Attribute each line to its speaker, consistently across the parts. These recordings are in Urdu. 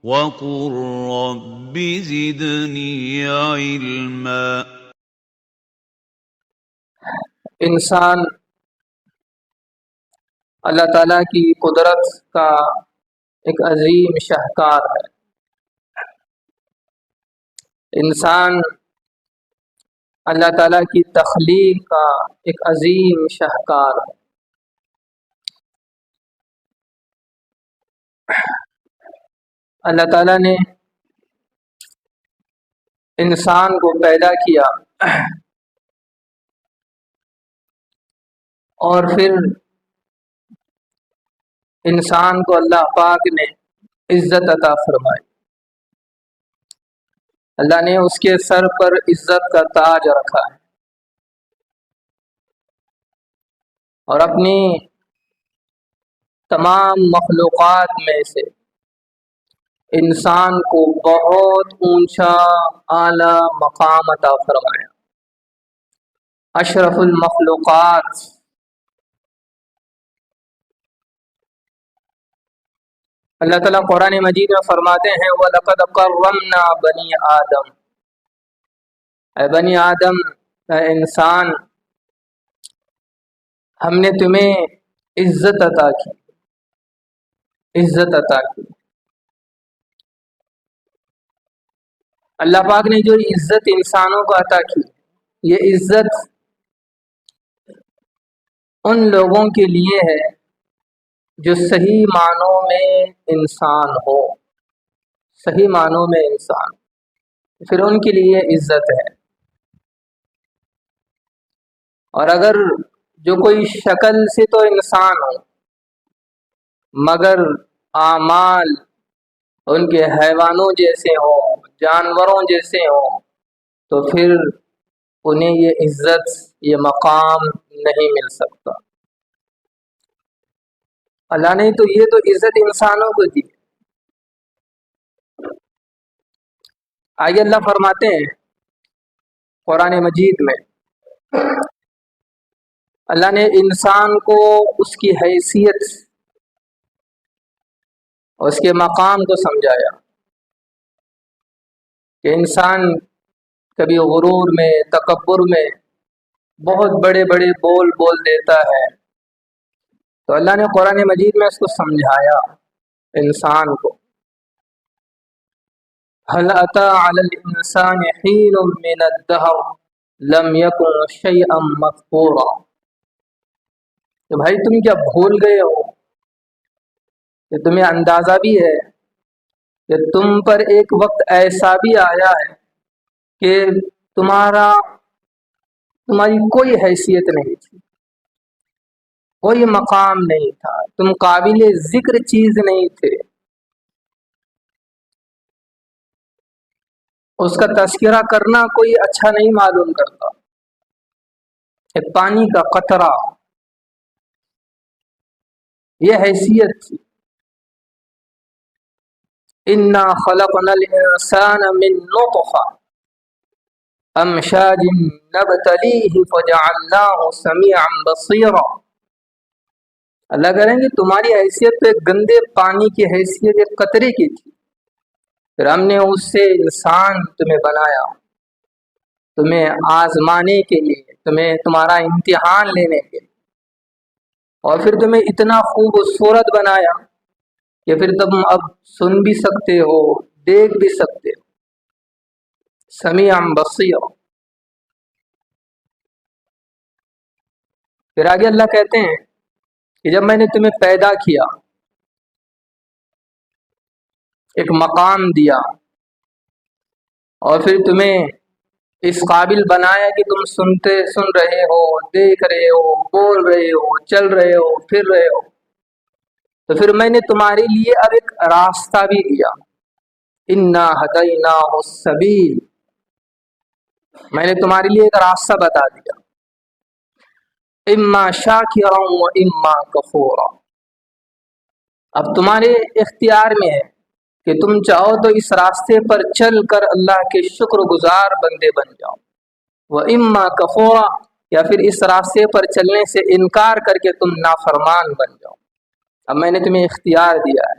Speaker 1: وقل رب زدنی علما۔
Speaker 2: انسان اللہ تعالیٰ کی قدرت کا ایک عظیم شاہکار ہے۔ انسان اللہ تعالیٰ کی تخلیق کا ایک عظیم شاہکار ہے۔ اللہ تعالیٰ نے انسان کو پیدا کیا اور پھر انسان کو اللہ پاک نے عزت عطا فرمائی۔ اللہ نے اس کے سر پر عزت کا تاج رکھا ہے اور اپنی تمام مخلوقات میں سے انسان کو بہت اونچا اعلیٰ مقام عطا فرمایا، اشرف المخلوقات۔ اللہ تعالیٰ قرآن مجید میں فرماتے ہیں وَلَقَدْ كَرَّمْنَا بَنِي آدم، اے بنی آدم، اے انسان، ہم نے تمہیں عزت عطا کی، عزت عطا کی۔ اللہ پاک نے جو عزت انسانوں کو عطا کی، یہ عزت ان لوگوں کے لیے ہے جو صحیح معنوں میں انسان ہو، صحیح معنوں میں انسان، پھر ان کے لیے عزت ہے۔ اور اگر جو کوئی شکل سے تو انسان ہو مگر اعمال ان کے حیوانوں جیسے ہوں، جانوروں جیسے ہوں، تو پھر انہیں یہ عزت، یہ مقام نہیں مل سکتا۔ اللہ نے تو یہ تو عزت انسانوں کو دی۔ آگے اللہ فرماتے ہیں قرآن مجید میں، اللہ نے انسان کو اس کی حیثیت، اس کے مقام کو سمجھایا کہ انسان کبھی غرور میں، تکبر میں بہت بڑے بڑے بول بول دیتا ہے، تو اللہ نے قرآن مجید میں اس کو سمجھایا انسان کو۔ هل أتى على الإنسان حين من الدهر لم يكن شيئا مذكورا، کہ بھائی تم کیا بھول گئے ہو؟ کہ تمہیں اندازہ بھی ہے کہ تم پر ایک وقت ایسا بھی آیا ہے کہ تمہاری کوئی حیثیت نہیں تھی، کوئی مقام نہیں تھا، تم قابل ذکر چیز نہیں تھے، اس کا تذکرہ کرنا کوئی اچھا نہیں معلوم کرتا۔ ایک پانی کا قطرہ، یہ حیثیت تھی۔ انا خلقنا الانسان من نطفہ امشاج نبتلیہ فجعلناہ سمیعا بصیرا۔ اللہ کہہ رہے ہیں کہ تمہاری حیثیت تو ایک گندے پانی کی حیثیت ایک قطرے کی تھی، پھر ہم نے اس سے انسان تمہیں بنایا، تمہیں آزمانے کے لیے، تمہارا امتحان لینے کے لیے، اور پھر تمہیں اتنا خوبصورت بنایا کہ پھر تم اب سن بھی سکتے ہو، دیکھ بھی سکتے ہو، سمیع بصیر۔ پھر آگے اللہ کہتے ہیں کہ جب میں نے تمہیں پیدا کیا، ایک مقام دیا، اور پھر تمہیں اس قابل بنایا کہ تم سن رہے ہو، دیکھ رہے ہو، بول رہے ہو، چل رہے ہو، پھر رہے ہو، تو پھر میں نے تمہارے لیے اب ایک راستہ بھی دیا۔ انا ہدیناہ السبیل، میں نے تمہارے لیے ایک راستہ بتا دیا، اما شاکرا و اما کفورا۔ اب تمہارے اختیار میں ہے کہ تم چاہو تو اس راستے پر چل کر اللہ کے شکر گزار بندے بن جاؤ، وہ اما کفورا، یا پھر اس راستے پر چلنے سے انکار کر کے تم نافرمان بن جاؤ۔ اب میں نے تمہیں اختیار دیا ہے،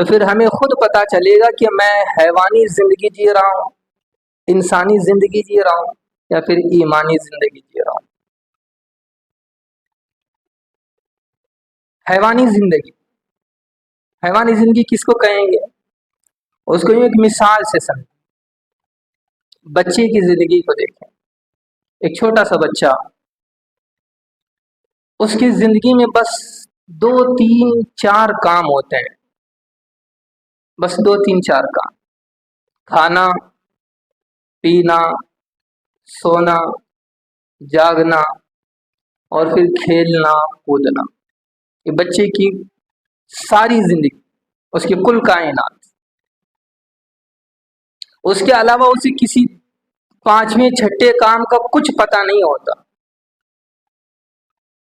Speaker 2: تو پھر ہمیں خود پتا چلے گا کہ میں حیوانی زندگی جی رہا ہوں، انسانی زندگی جی رہا ہوں، یا پھر ایمانی زندگی جی رہا ہوں۔ حیوانی زندگی، حیوانی زندگی کس کو کہیں گے؟ اس کو ایک مثال سے سمجھ، بچے کی زندگی کو دیکھیں۔ ایک چھوٹا سا بچہ، اس کی زندگی میں بس 2 3 4 کام ہوتے ہیں، بس 2 3 4 کام: کھانا، پینا، سونا، جاگنا، اور پھر کھیلنا کودنا۔ یہ بچے کی ساری زندگی، اس کی کل کائنات۔ اس کے علاوہ اسے کسی 5ویں 6ٹھے کام کا کچھ پتہ نہیں ہوتا،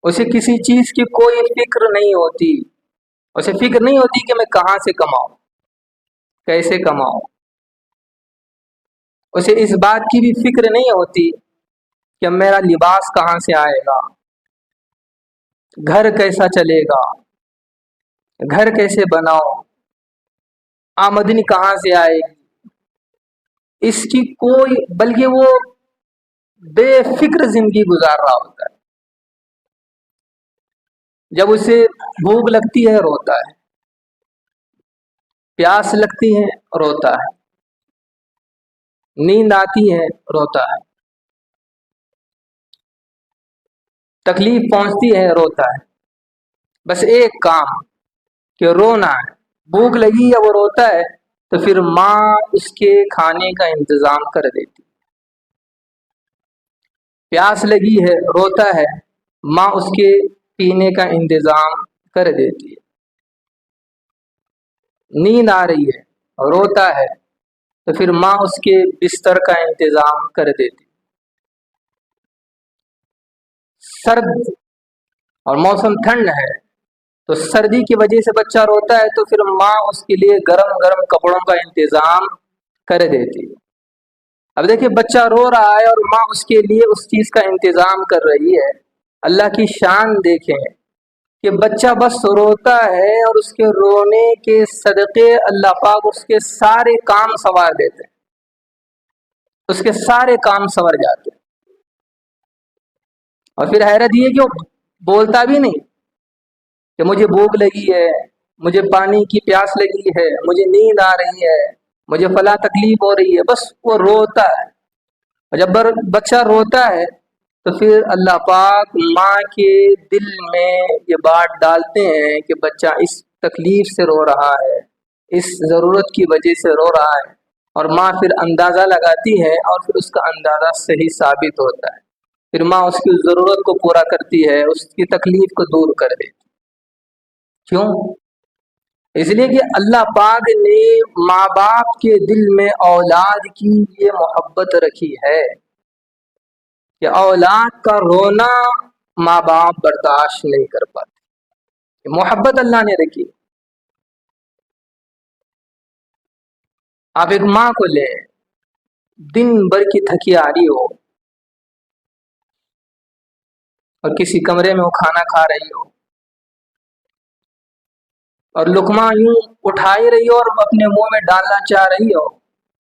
Speaker 2: اسے کسی چیز کی کوئی فکر نہیں ہوتی، اسے فکر نہیں ہوتی کہ میں کہاں سے کماؤں، کیسے کماؤں۔ اسے اس بات کی بھی فکر نہیں ہوتی کہ میرا لباس کہاں سے آئے گا، گھر کیسا چلے گا، گھر کیسے بناؤ، آمدنی کہاں سے آئے گی۔ اس کی کوئی، بلکہ وہ بے فکر زندگی گزار رہا ہوتا ہے۔ جب اسے بھوک لگتی ہے روتا ہے، پیاس لگتی ہے روتا ہے، نیند آتی ہے روتا ہے، تکلیف پہنچتی ہے روتا ہے۔ بس ایک کام کہ رونا ہے۔ بھوک لگی ہے وہ روتا ہے، تو پھر ماں اس کے کھانے کا انتظام کر دیتی۔ پیاس لگی ہے روتا ہے، ماں اس کے پینے کا انتظام کر دیتی ہے۔ نیند آ رہی ہے روتا ہے، تو پھر ماں اس کے بستر کا انتظام کر دیتی۔ سرد اور موسم ٹھنڈ ہے تو سردی کی وجہ سے بچہ روتا ہے، تو پھر ماں اس کے لیے گرم گرم کپڑوں کا انتظام کر دیتی۔ اب دیکھیں، بچہ رو رہا ہے اور ماں اس کے لیے اس چیز کا انتظام کر رہی ہے۔ اللہ کی شان دیکھیں کہ بچہ بس روتا ہے اور اس کے رونے کے صدقے اللہ پاک اس کے سارے کام سنوار دیتے ہیں، اس کے سارے کام سنور جاتے ہیں۔ اور پھر حیرت یہ کہ وہ بولتا بھی نہیں کہ مجھے بھوک لگی ہے، مجھے پانی کی پیاس لگی ہے، مجھے نیند آ رہی ہے، مجھے فلاں تکلیف ہو رہی ہے، بس وہ روتا ہے۔ اور جب بچہ روتا ہے تو پھر اللہ پاک ماں کے دل میں یہ بات ڈالتے ہیں کہ بچہ اس تکلیف سے رو رہا ہے، اس ضرورت کی وجہ سے رو رہا ہے، اور ماں پھر اندازہ لگاتی ہے اور پھر اس کا اندازہ صحیح ثابت ہوتا ہے۔ پھر ماں اس کی ضرورت کو پورا کرتی ہے، اس کی تکلیف کو دور کر دیتی۔ کیوں؟ اس لیے کہ اللہ پاک نے ماں باپ کے دل میں اولاد کی یہ محبت رکھی ہے کہ اولاد کا رونا ماں باپ برداشت نہیں کر پاتے۔ محبت اللہ نے رکھی۔ آپ ایک ماں کو لیں، دن بھر کی تھکی آ رہی ہو اور کسی کمرے میں وہ کھانا کھا رہی ہو اور لقمہ یوں اٹھا ہی رہی ہو اور اپنے منہ میں ڈالنا چاہ رہی ہو،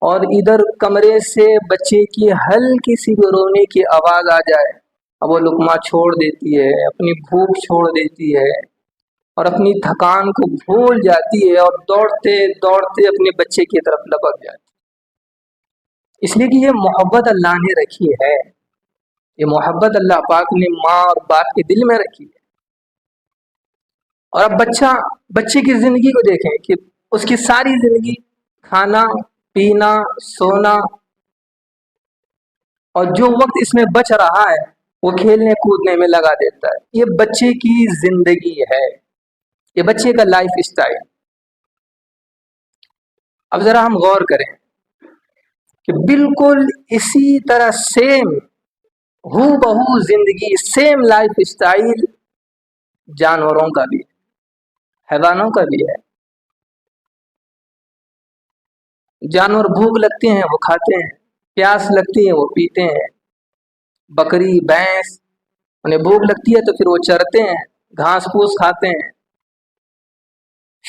Speaker 2: اور ادھر کمرے سے بچے کی ہلکی سی بھی رونے کی آواز آ جائے، اب وہ لقمہ چھوڑ دیتی ہے، اپنی بھوک چھوڑ دیتی ہے اور اپنی تھکان کو بھول جاتی ہے اور دوڑتے دوڑتے اپنے بچے کی طرف لپک جاتی ہے۔ اس لیے کہ یہ محبت اللہ نے رکھی ہے، یہ محبت اللہ پاک نے ماں اور باپ کے دل میں رکھی ہے۔ اور اب بچے کی زندگی کو دیکھیں کہ اس کی ساری زندگی کھانا، پینا، سونا، اور جو وقت اس میں بچ رہا ہے وہ کھیلنے کودنے میں لگا دیتا ہے۔ یہ بچے کی زندگی ہے، یہ بچے کا لائف اسٹائل۔ اب ذرا ہم غور کریں کہ بالکل اسی طرح سیم ہو بہو زندگی، سیم لائف اسٹائل جانوروں کا بھی ہے، حیوانوں کا بھی ہے۔ جانور بھوک لگتے ہیں وہ کھاتے ہیں، پیاس لگتی ہے وہ پیتے ہیں۔ بکری، بھینس، انہیں بھوک لگتی ہے تو پھر وہ چرتے ہیں، گھاس پھوس کھاتے ہیں۔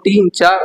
Speaker 2: 3, 4।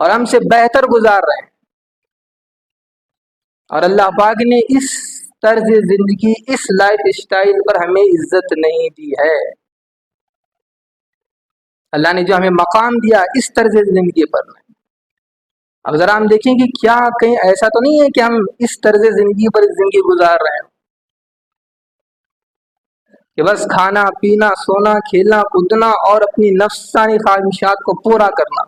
Speaker 2: اور ہم سے بہتر گزار رہے ہیں، اور اللہ پاک نے اس طرز زندگی، اس لائف اسٹائل پر ہمیں عزت نہیں دی ہے۔ اللہ نے جو ہمیں مقام دیا اس طرز زندگی پر نہیں۔ اب ذرا ہم دیکھیں کہ کیا کہیں ایسا تو نہیں ہے کہ ہم اس طرز زندگی پر زندگی گزار رہے ہیں کہ بس کھانا پینا سونا کھیلنا کودنا اور اپنی نفسانی خواہشات کو پورا کرنا،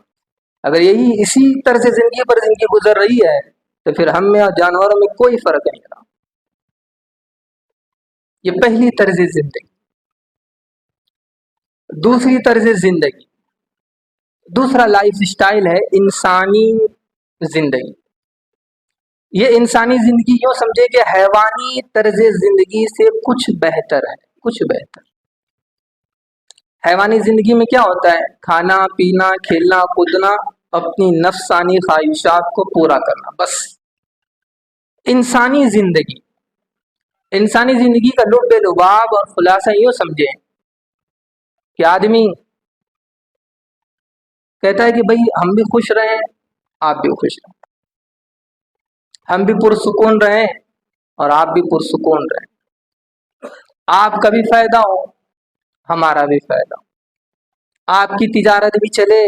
Speaker 2: اگر یہی اسی طرز زندگی پر زندگی گزر رہی ہے تو پھر ہم میں اور جانوروں میں کوئی فرق نہیں رہا۔ یہ پہلی طرز زندگی۔ دوسری طرز زندگی، دوسرا لائف اسٹائل ہے انسانی زندگی۔ یہ انسانی زندگی یوں سمجھے کہ حیوانی طرز زندگی سے کچھ بہتر ہے، کچھ بہتر۔ حیوانی زندگی میں کیا ہوتا ہے؟ کھانا پینا کھیلنا کودنا، اپنی نفسانی خواہشات کو پورا کرنا، بس۔ انسانی زندگی، انسانی زندگی کا لب لباب اور خلاصہ یوں سمجھیں کہ آدمی کہتا ہے کہ بھئی ہم بھی خوش رہیں آپ بھی خوش رہیں، ہم بھی پرسکون رہیں اور آپ بھی پرسکون رہیں، آپ کا بھی فائدہ ہو ہمارا بھی فائدہ ہو، آپ کی تجارت بھی چلے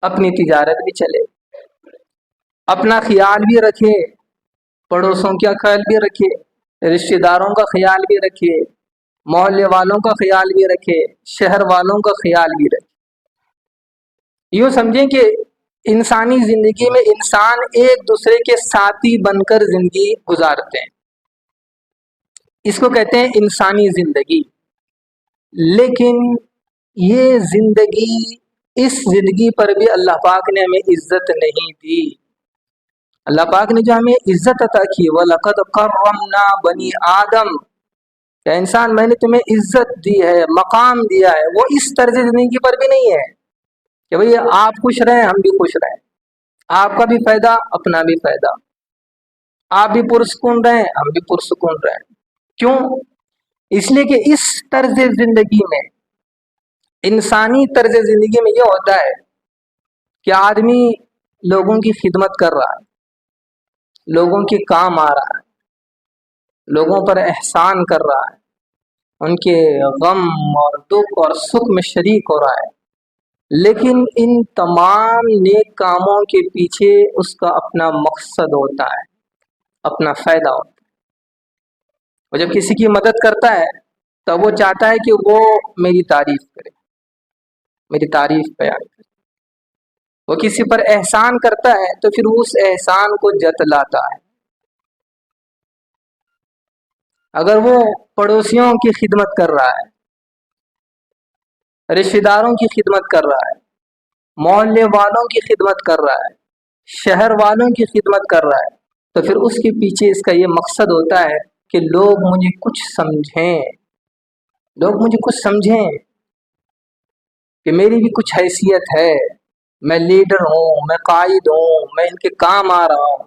Speaker 2: اپنی تجارت بھی چلے، اپنا خیال بھی رکھے پڑوسوں کا خیال بھی رکھے، رشتہ داروں کا خیال بھی رکھے، محلے والوں کا خیال بھی رکھے، شہر والوں کا خیال بھی رکھے۔ یوں سمجھیں کہ انسانی زندگی میں انسان ایک دوسرے کے ساتھی بن کر زندگی گزارتے ہیں، اس کو کہتے ہیں انسانی زندگی۔ لیکن یہ زندگی، اس زندگی پر بھی اللہ پاک نے ہمیں عزت نہیں دی۔ اللہ پاک نے جو ہمیں عزت عطا کی، وَلَقَدْ كَرَّمْنَا بَنِي آدم، کہ انسان میں نے تمہیں عزت دی ہے، مقام دیا ہے، وہ اس طرز زندگی پر بھی نہیں ہے کہ بھئی آپ خوش رہیں ہم بھی خوش رہیں، آپ کا بھی فائدہ اپنا بھی فائدہ، آپ بھی پرسکون رہیں ہم بھی پرسکون رہیں۔ کیوں؟ اس لیے کہ اس طرز زندگی میں، انسانی طرز زندگی میں یہ ہوتا ہے کہ آدمی لوگوں کی خدمت کر رہا ہے، لوگوں کے کام آ رہا ہے، لوگوں پر احسان کر رہا ہے، ان کے غم اور دکھ اور سکھ میں شریک ہو رہا ہے، لیکن ان تمام نیک کاموں کے پیچھے اس کا اپنا مقصد ہوتا ہے، اپنا فائدہ ہوتا ہے۔ وہ جب کسی کی مدد کرتا ہے تو وہ چاہتا ہے کہ وہ میری تعریف کرے، میری تعریف بیان کرے۔ وہ کسی پر احسان کرتا ہے تو پھر وہ اس احسان کو جتلاتا ہے۔ اگر وہ پڑوسیوں کی خدمت کر رہا ہے، رشتہ داروں کی خدمت کر رہا ہے، محلے والوں کی خدمت کر رہا ہے، شہر والوں کی خدمت کر رہا ہے، تو پھر اس کے پیچھے اس کا یہ مقصد ہوتا ہے کہ لوگ مجھے کچھ سمجھیں، لوگ مجھے کچھ سمجھیں کہ میری بھی کچھ حیثیت ہے، میں لیڈر ہوں، میں قائد ہوں، میں ان کے کام آ رہا ہوں۔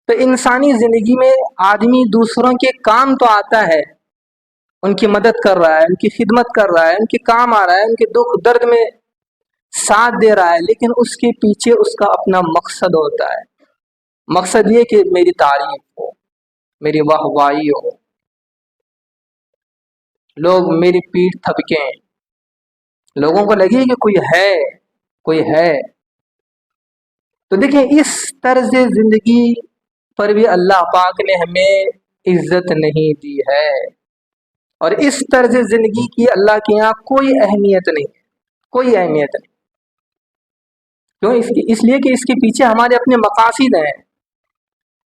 Speaker 2: تو انسانی زندگی میں آدمی دوسروں کے کام تو آتا ہے، ان کی مدد کر رہا ہے، ان کی خدمت کر رہا ہے، ان کے کام آ رہا ہے، ان کے دکھ درد میں ساتھ دے رہا ہے، لیکن اس کے پیچھے اس کا اپنا مقصد ہوتا ہے۔ مقصد یہ کہ میری تعریف ہو، میری واہوائی ہو، لوگ میری پیٹھ تھپکیں، لوگوں کو لگے کہ کوئی ہے، کوئی ہے۔ تو دیکھیں اس طرز زندگی پر بھی اللہ پاک نے ہمیں عزت نہیں دی ہے، اور اس طرز زندگی کی اللہ کے یہاں کوئی اہمیت نہیں، کوئی اہمیت نہیں۔ کیوں؟ اس لیے کہ اس کے پیچھے ہمارے اپنے مقاصد ہیں۔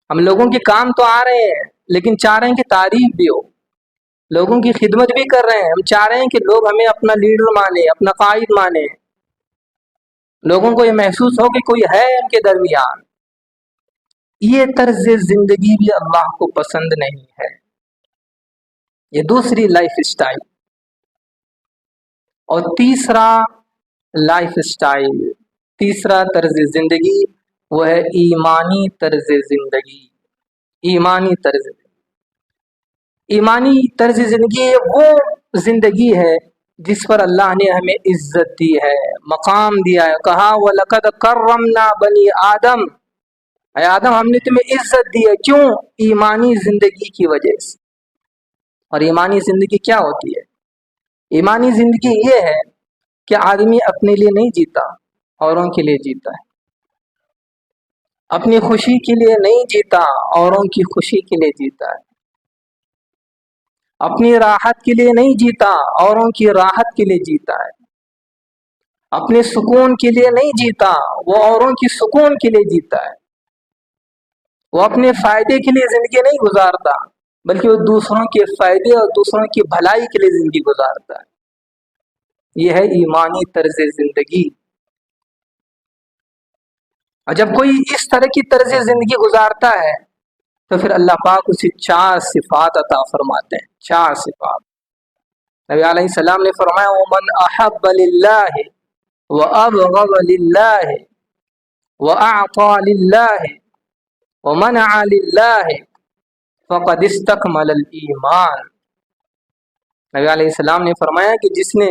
Speaker 2: ہم لوگوں کے کام تو آ رہے ہیں لیکن چاہ رہے ہیں کہ تعریف بھی ہو، لوگوں کی خدمت بھی کر رہے ہیں، ہم چاہ رہے ہیں کہ لوگ ہمیں اپنا لیڈر مانے، اپنا قائد مانے، لوگوں کو یہ محسوس ہو کہ کوئی ہے ان کے درمیان۔ یہ طرز زندگی بھی اللہ کو پسند نہیں ہے۔ یہ دوسری لائف اسٹائل۔ اور تیسرا لائف اسٹائل، تیسرا طرز زندگی، وہ ہے ایمانی طرز زندگی۔ ایمانی طرز، ایمانی طرز زندگی وہ زندگی ہے جس پر اللہ نے ہمیں عزت دی ہے، مقام دیا ہے. کہا وَلَقَدْ كَرَّمْنَا بَنِي آدم، اے آدم ہم نے تمہیں عزت دی ہے. کیوں؟ ایمانی زندگی کی وجہ سے. اور ایمانی زندگی کیا ہوتی ہے؟ ایمانی زندگی یہ ہے کہ آدمی اپنے لیے نہیں جیتا، اوروں کے لیے جیتا ہے. اپنی خوشی کے لیے نہیں جیتا، اوروں کی خوشی کے لیے جیتا ہے. اپنی راحت کے لیے نہیں جیتا، اوروں کی راحت کے لیے جیتا ہے. اپنے سکون کے لیے نہیں جیتا، وہ اوروں کی سکون کے لیے جیتا ہے. وہ اپنے فائدے کے لیے زندگی نہیں گزارتا، بلکہ وہ دوسروں کے فائدے اور دوسروں کی بھلائی کے لیے زندگی گزارتا ہے. یہ ہے ایمانی طرز زندگی. اور جب کوئی اس طرح کی طرز زندگی گزارتا ہے تو پھر اللہ پاک اسے 4 صفات عطا فرماتے ہیں. 4 صفات. نبی علیہ السلام نے فرمایا وَمَنْ أَحَبَّ لِلَّهِ وَأَبْغَضَ لِلَّهِ وَأَعْطَى لِلَّهِ وَمَنَعَ لِلَّهِ فَقَدِ اسْتَكْمَلَ الْإِيمَانَ. نبی علیہ السلام نے فرمایا کہ جس نے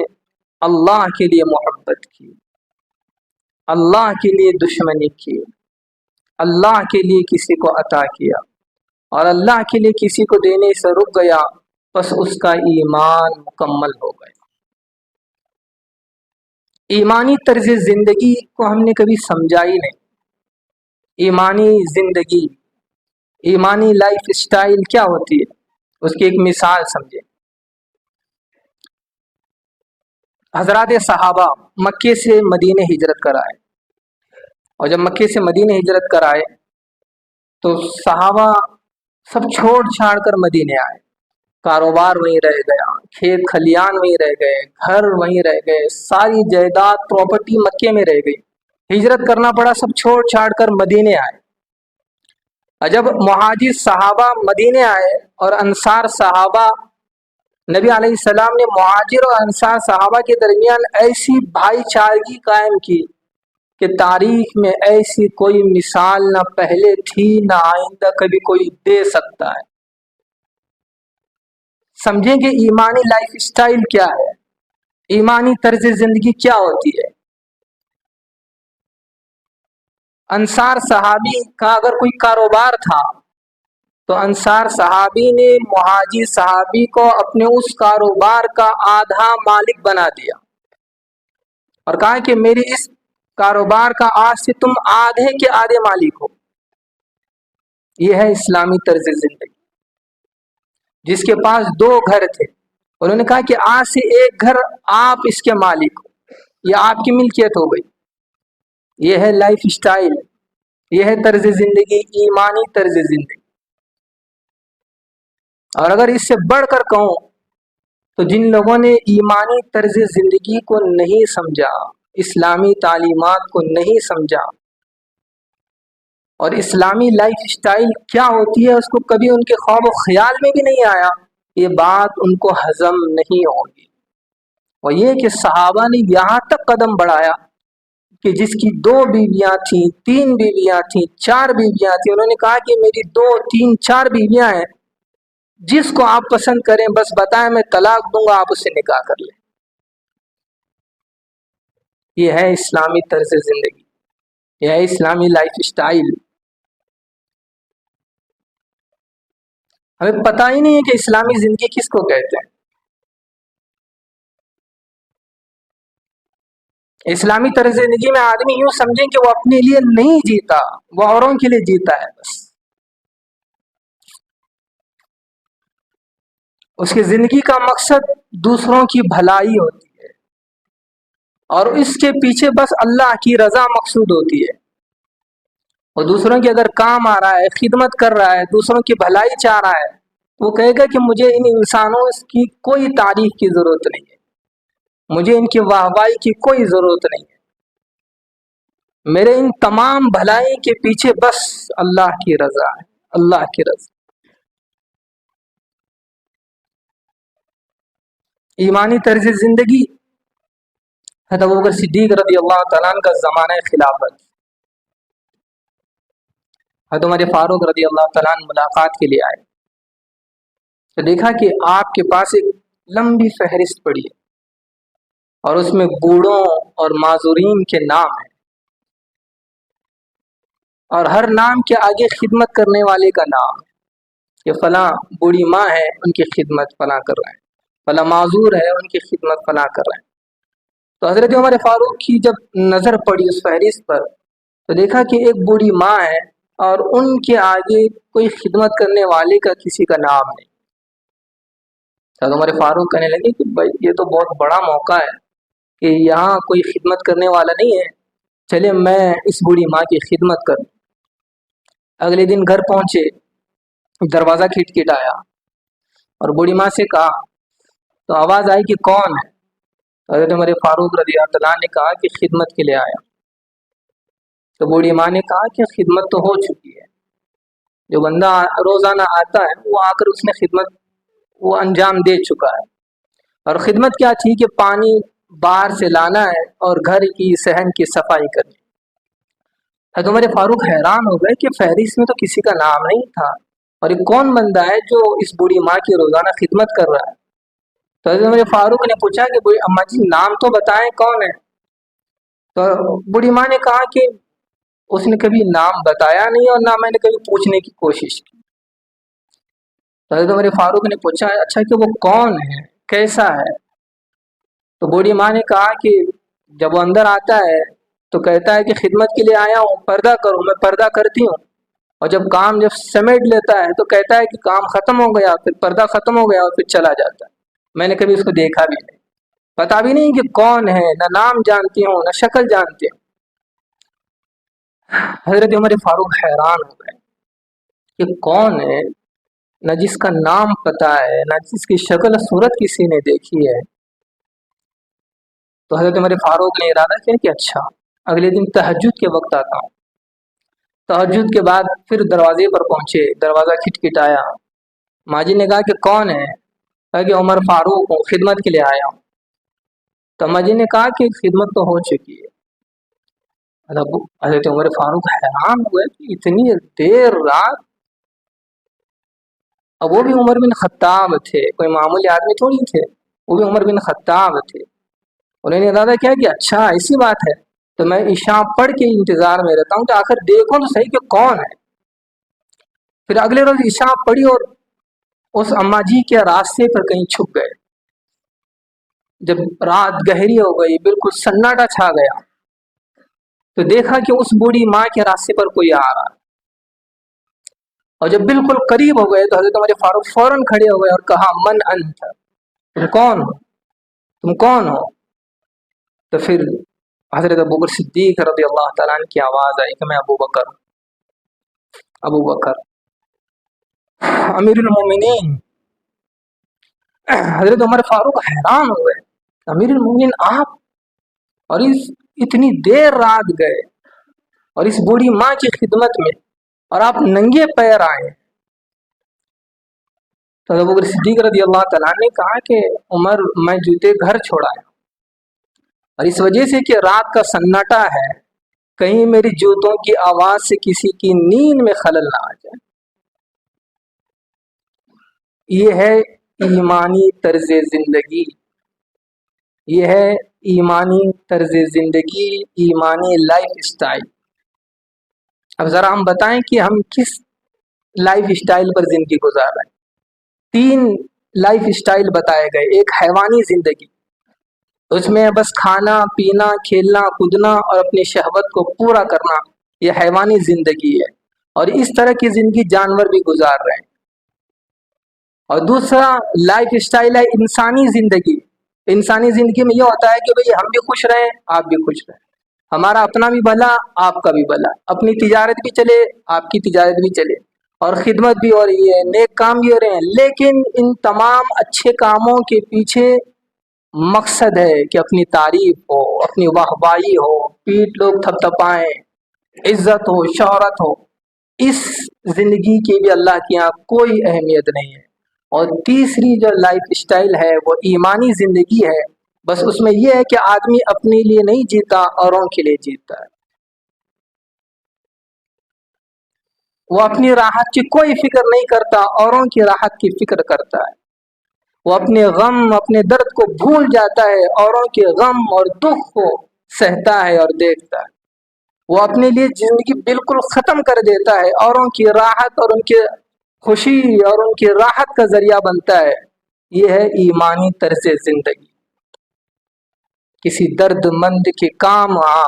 Speaker 2: اللہ کے لیے محبت کی، اللہ کے لیے دشمنی کی، اللہ کے لیے کسی کو عطا کیا اور اللہ کے لیے کسی کو دینے سے رک گیا، بس اس کا ایمان مکمل ہو گیا. ایمانی طرز زندگی کو ہم نے کبھی سمجھا ہی نہیں. ایمانی زندگی، ایمانی لائف سٹائل کیا ہوتی ہے، اس کی ایک مثال سمجھیں. حضرات صحابہ مکے سے مدینے ہجرت کر آئے، اور جب مکے سے مدینے ہجرت کر آئے تو صحابہ سب چھوڑ چھاڑ کر مدینے آئے. کاروبار وہیں رہ گیا، کھیت کھلیان وہیں رہ گئے، گھر وہیں رہ گئے، ساری جائیداد پراپرٹی مکے میں رہ گئی. ہجرت کرنا پڑا، سب چھوڑ چھاڑ کر مدینے آئے. اور جب مہاجر صحابہ مدینے آئے اور انصار صحابہ، نبی علیہ السلام نے مہاجر اور انصار صحابہ کے درمیان ایسی بھائی چارگی قائم کی کہ تاریخ میں ایسی کوئی مثال نہ پہلے تھی نہ آئندہ کبھی کوئی دے سکتا ہے. سمجھیں کہ ایمانی لائف سٹائل کیا ہے، ایمانی طرز زندگی کیا ہوتی ہے. انصار صحابی کا اگر کوئی کاروبار تھا تو انصار صحابی نے مہاجر صحابی کو اپنے اس کاروبار کا آدھا مالک بنا دیا اور کہا کہ میری اس کاروبار کا آج سے تم آدھے کے آدھے مالک ہو. یہ ہے اسلامی طرز زندگی. جس کے پاس 2 گھر تھے، انہوں نے کہا کہ آج سے ایک گھر آپ اس کے مالک ہو، یہ آپ کی ملکیت ہو گئی. یہ ہے لائف سٹائل، یہ ہے طرز زندگی، ایمانی طرز زندگی. اور اگر اس سے بڑھ کر کہوں تو جن لوگوں نے ایمانی طرز زندگی کو نہیں سمجھا، اسلامی تعلیمات کو نہیں سمجھا اور اسلامی لائف سٹائل کیا ہوتی ہے اس کو کبھی ان کے خواب و خیال میں بھی نہیں آیا، یہ بات ان کو ہضم نہیں ہوگی. اور یہ کہ صحابہ نے یہاں تک قدم بڑھایا کہ جس کی 2 بیویاں تھیں، 3 بیویاں تھیں، 4 بیویاں تھیں، انہوں نے کہا کہ میری 2 3 4 بیویاں ہیں، جس کو آپ پسند کریں بس بتائیں، میں طلاق دوں گا، آپ اس سے نکاح کر لیں. یہ ہے اسلامی طرز زندگی، یہ ہے اسلامی لائف سٹائل. ہمیں پتہ ہی نہیں ہے کہ اسلامی زندگی کس کو کہتے ہیں. اسلامی طرز زندگی میں آدمی یوں سمجھیں کہ وہ اپنے لیے نہیں جیتا، وہ اوروں کے لیے جیتا ہے. بس اس کی زندگی کا مقصد دوسروں کی بھلائی ہوتی ہے اور اس کے پیچھے بس اللہ کی رضا مقصود ہوتی ہے. اور دوسروں کے اگر کام آ رہا ہے، خدمت کر رہا ہے، دوسروں کی بھلائی چاہ رہا ہے، وہ کہے گا کہ مجھے ان انسانوں کی کوئی تعریف کی ضرورت نہیں ہے، مجھے ان کی واہوائی کی کوئی ضرورت نہیں ہے، میرے ان تمام بھلائی کے پیچھے بس اللہ کی رضا ہے، اللہ کی رضا. ایمانی طرز زندگی حضرت ابوبکر صدیق رضی اللہ تعالیٰ عنہ کا زمانہ خلافت. حضرت عمر فاروق رضی اللہ تعالیٰ عنہ ملاقات کے لیے آئے تو دیکھا کہ آپ کے پاس ایک لمبی فہرست پڑی ہے. اور اس میں بوڑھوں اور معذورین کے نام ہیں، اور ہر نام کے آگے خدمت کرنے والے کا نام ہے کہ فلاں بوڑھی ماں ہے ان کی خدمت فلاں کر رہے ہیں، فلاں معذور ہے ان کی خدمت فلاں کر رہے ہیں۔ تو حضرت عمر فاروق کی جب نظر پڑی اس فہرست پر تو دیکھا کہ ایک بوڑھی ماں ہے اور ان کے آگے کوئی خدمت کرنے والے کا کسی کا نام نہیں۔ حضرت عمر فاروق کہنے لگے کہ بھائی یہ تو بہت بڑا موقع ہے کہ یہاں کوئی خدمت کرنے والا نہیں ہے، چلے میں اس بوڑھی ماں کی خدمت کروں۔ اگلے دن گھر پہنچے، دروازہ کھٹکھٹایا اور بوڑھی ماں سے کہا تو آواز آئی کہ کون ہے؟ حضرت عمر فاروق رضی اللہ عنہ نے کہا کہ خدمت کے لیے آیا۔ تو بوڑھی ماں نے کہا کہ خدمت تو ہو چکی ہے، جو بندہ روزانہ آتا ہے وہ آ کر اس نے خدمت وہ انجام دے چکا ہے۔ اور خدمت کیا تھی کہ پانی باہر سے لانا ہے اور گھر کی صحن کی صفائی کرنی۔ حضرت عمر فاروق حیران ہو گئے کہ فہرست میں تو کسی کا نام نہیں تھا، اور یہ کون بندہ ہے جو اس بوڑھی ماں کی روزانہ خدمت کر رہا ہے؟ تو حضرت عمر فاروق نے پوچھا کہ بوڑھی اماں جی نام تو بتائیں کون ہے؟ تو بوڑھی ماں نے کہا کہ اس نے کبھی نام بتایا نہیں اور نہ میں نے کبھی پوچھنے کی کوشش کی۔ تو حضرت عمر فاروق نے پوچھا اچھا کہ وہ کون ہے، کیسا ہے؟ تو بوڑھی ماں نے کہا کہ جب وہ اندر آتا ہے تو کہتا ہے کہ خدمت کے لیے آیا ہوں، پردہ کرو، میں پردہ کرتی ہوں، اور جب کام سمیٹ لیتا ہے تو کہتا ہے کہ کام ختم ہو گیا، پھر پردہ ختم ہو گیا اور پھر چلا جاتا ہے۔ میں نے کبھی اس کو دیکھا بھی نہیں، پتا بھی نہیں کہ کون ہے، نہ نام جانتی ہوں نہ شکل جانتی ہوں۔ حضرت عمر فاروق حیران ہو گئے کہ کون ہے، نہ جس کا نام پتا ہے نہ جس کی شکل صورت کسی نے دیکھی ہے۔ تو حضرت عمر فاروق نے ارادہ کیا کہ اچھا اگلے دن تہجد کے وقت آتا ہوں۔ تہجد کے بعد پھر دروازے پر پہنچے، دروازہ کھٹکھٹایا، ماں جی نے کہا کہ کون ہے؟ کہا کہ عمر فاروق ہوں، خدمت کے لیے آیا ہوں۔ تو ماں جی نے کہا کہ خدمت تو ہو چکی ہے۔ حضرت عمر فاروق حیران ہوئے کہ اتنی دیر رات، اب وہ بھی عمر بن خطاب تھے، کوئی معمولی آدمی تھوڑی تھے، وہ بھی عمر بن خطاب تھے۔ انہوں نے ارادہ کیا کہ اچھا ایسی بات ہے تو میں عشاء پڑھ کے انتظار میں رہتا ہوں کہ آخر دیکھو تو صحیح کہ کون ہے۔ پھر اگلے روز عشاء پڑھی اور اس اماں جی کے راستے پر کہیں چھپ گئے۔ جب رات گہری ہو گئی، بالکل سناٹا چھا گیا، تو دیکھا کہ اس بوڑھی ماں کے راستے پر کوئی آ رہا ہے، اور جب بالکل قریب ہو گئے تو حضرت عمر فاروق فوراً کھڑے ہو گئے اور کہا من انت، تم کون ہو، تم کون ہو؟ تو پھر حضرت ابوبکر صدیق رضی اللہ تعالیٰ عنہ کی آواز آئی کہ میں ابو بکر امیر المومنین۔ حضرت عمر فاروق حیران ہو گئے، امیر المومنین آپ، اور اتنی دیر رات گئے اور اس بوڑھی ماں کی خدمت میں، اور آپ ننگے پیر آئے۔ تو ابو بکر صدیق رضی اللہ تعالیٰ نے کہا کہ عمر میں جوتے گھر چھوڑا ہے، اور اس وجہ سے کہ رات کا سناٹا ہے، کہیں میری جوتوں کی آواز سے کسی کی نیند میں خلل نہ آ جائے۔ یہ ہے ایمانی طرز زندگی، یہ ہے ایمانی طرز زندگی، ایمانی لائف سٹائل۔ اب ذرا ہم بتائیں کہ ہم کس لائف سٹائل پر زندگی گزار رہے ہیں۔ 3 لائف سٹائل بتائے گئے۔ ایک حیوانی زندگی، اس میں بس کھانا پینا کھیلنا کودنا اور اپنی شہوت کو پورا کرنا، یہ حیوانی زندگی ہے، اور اس طرح کی زندگی جانور بھی گزار رہے ہیں۔ اور دوسرا لائف سٹائل ہے انسانی زندگی۔ انسانی زندگی میں یہ ہوتا ہے کہ بھئی ہم بھی خوش رہیں آپ بھی خوش رہیں، ہمارا اپنا بھی بھلا آپ کا بھی بھلا، اپنی تجارت بھی چلے آپ کی تجارت بھی چلے، اور خدمت بھی ہو رہی ہے، نیک کام بھی ہو رہے ہیں۔ لیکن ان تمام اچھے کاموں کے پیچھے مقصد ہے کہ اپنی تعریف ہو، اپنی واہوائی ہو، پیٹ لوگ تھپ تھپائیں، عزت ہو، شہرت ہو۔ اس زندگی کی بھی اللہ کے یہاں کوئی اہمیت نہیں ہے۔ اور تیسری جو لائف سٹائل ہے وہ ایمانی زندگی ہے، بس اس میں یہ ہے کہ آدمی اپنے لیے نہیں جیتا، اوروں کے لیے جیتا ہے۔ وہ اپنی راحت کی کوئی فکر نہیں کرتا، اوروں کی راحت کی فکر کرتا ہے۔ وہ اپنے غم اپنے درد کو بھول جاتا ہے، اوروں کے غم اور دکھ کو سہتا ہے اور دیکھتا ہے، وہ اپنے لیے زندگی بالکل ختم کر دیتا ہے، اوروں کی راحت اور ان کے خوشی اور ان کی راحت کا ذریعہ بنتا ہے۔ یہ ہے ایمانی طرز زندگی۔ کسی درد مند کے کام آ،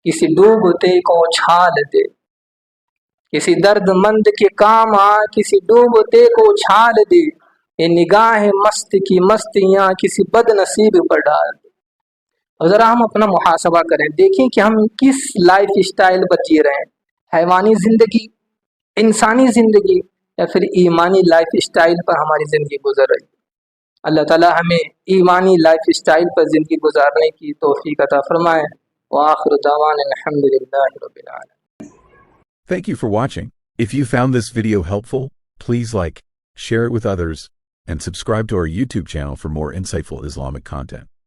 Speaker 2: کسی ڈوبتے کو چھال دے، کسی درد مند کے کام آ، کسی ڈوبتے کو چھال دے، یہ نگاہ مست کی مستیاں کسی بد نصیب پر ڈال دے۔ اور ذرا ہم اپنا محاسبہ کریں، دیکھیں کہ ہم کس لائف اسٹائل پر جی رہے ہیں، حیوانی زندگی، انسانی زندگی، یا پھر ایمانی لائف اسٹائل پر ہماری زندگی گزر رہی ہے۔ اللہ تعالی ہمیں ایمانی لائف اسٹائل پر زندگی گزارنے کی توفیق عطا فرمائے۔ وآخر دعوانا الحمدللہ رب العالمین۔
Speaker 3: Thank you for watching. If you found this video helpful, please like, share it with others, and subscribe to our YouTube channel for more insightful Islamic content.